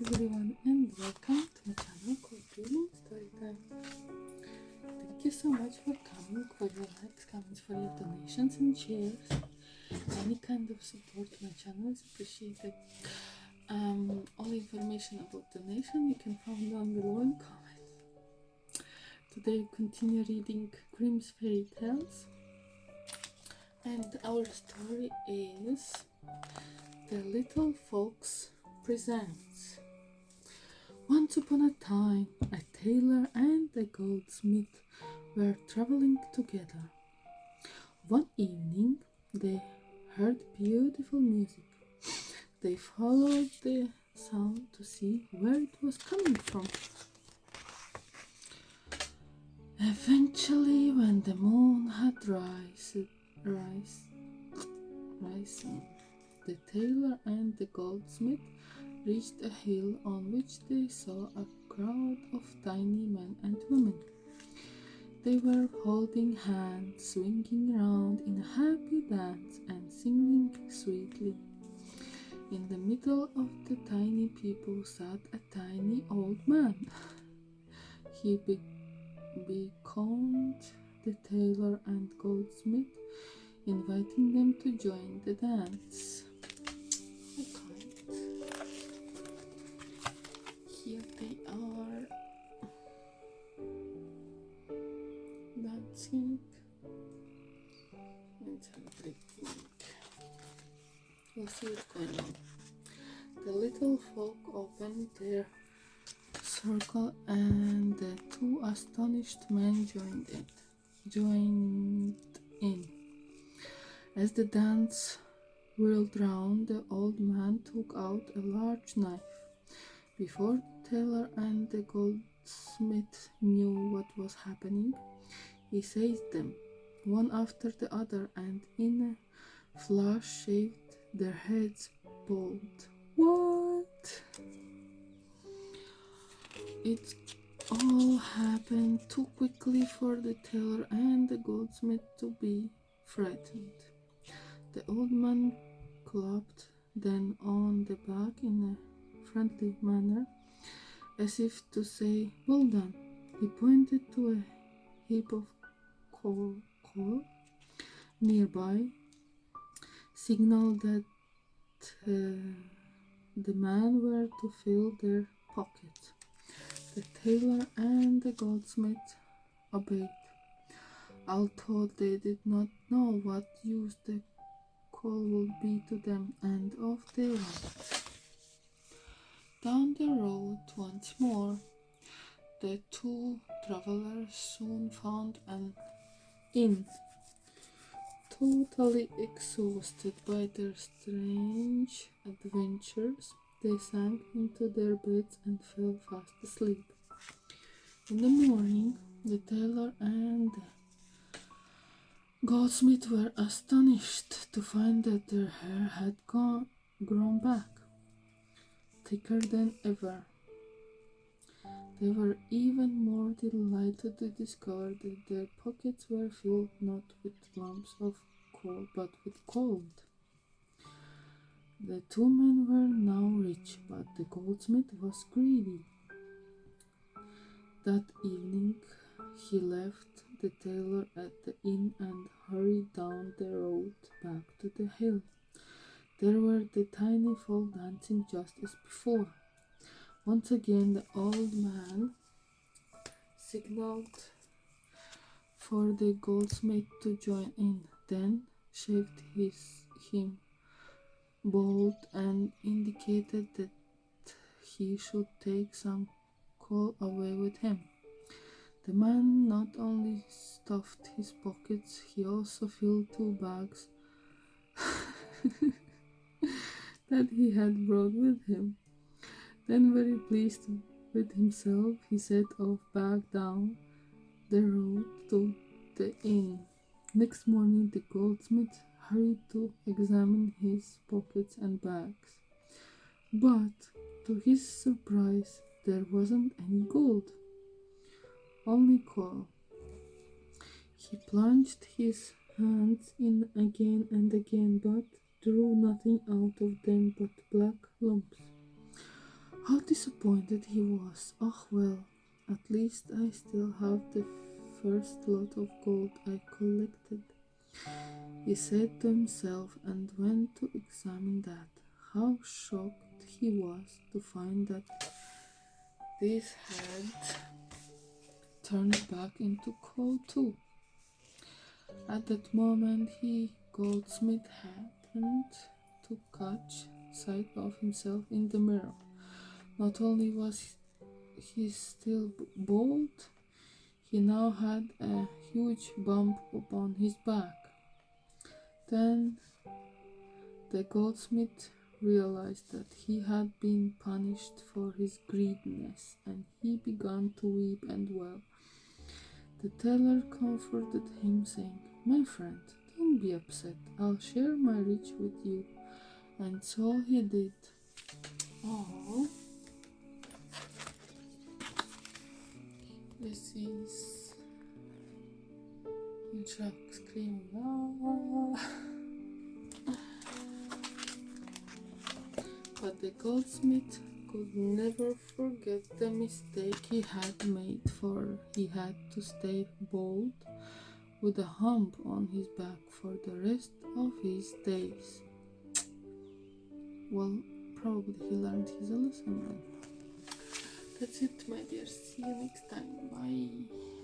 everyone and welcome to my channel called Grimm Storytime. Thank you so much for coming, for your likes, comments, for your donations and shares. Any kind of support to my channel is appreciated. All information about donation you can find down below in comments. Today we continue reading Grimm's fairy tales, and our story is The Little Folks Presents. Once upon a time, a tailor and a goldsmith were traveling together. One evening, they heard beautiful music. They followed the sound to see where it was coming from. Eventually, when the moon had risen, the tailor and the goldsmith reached a hill on which they saw a crowd of tiny men and women. They were holding hands, swinging around in a happy dance and singing sweetly. In the middle of the tiny people sat a tiny old man. He beckoned the tailor and goldsmith, inviting them to join the dance. Here they are dancing and celebrating. We'll see what's going on. The little folk opened their circle and the two astonished men joined in. As the dance whirled round, the old man took out a large knife. Before the tailor and the goldsmith knew what was happening, he seized them, one after the other, and in a flash shaved their heads bald. What? It all happened too quickly for the tailor and the goldsmith to be frightened. The old man clapped them on the back in a friendly manner, as if to say, "Well done." He pointed to a heap of coal nearby, signaled that the men were to fill their pockets. The tailor and the goldsmith obeyed, although they did not know what use the coal would be to them, and off they went. Down the road once more, the two travelers soon found an inn. Totally exhausted by their strange adventures, they sank into their beds and fell fast asleep. In the morning, the tailor and the goldsmith were astonished to find that their hair had grown back, thicker than ever. They were even more delighted to discover that their pockets were filled not with lumps of coal but with gold. The two men were now rich, but the goldsmith was greedy. That evening he left the tailor at the inn and hurried down the road back to the hill. There were the tiny folk dancing just as before. Once again the old man signaled for the goldsmith to join in, then shaved him bald and indicated that he should take some coal away with him. The man not only stuffed his pockets, he also filled two bags that he had brought with him. Then, very pleased with himself, he set off back down the road to the inn. Next morning, the goldsmith hurried to examine his pockets and bags. But, to his surprise, there wasn't any gold, only coal. He plunged his hands in again and again, but drew nothing out of them but black lumps. "How disappointed he was. Oh well, at least I still have the first lot of gold I collected, he said to himself, and went to examine that. How shocked he was to find that this had turned back into coal too. At that moment, goldsmith happened to catch sight of himself in the mirror. Not only was he still bald, he now had a huge bump upon his back. Then the goldsmith realized that he had been punished for his greediness, and he began to weep and wail. The tailor comforted him, saying, "My friend, don't be upset. I'll share my rich with you." And so he did. Oh, this is Chuck screaming. Ah. But the goldsmith could never forget the mistake he had made, for he had to stay bald with a hump on his back for the rest of his days. Well, probably he learned his lesson then. That's it, my dear. See you next time. Bye.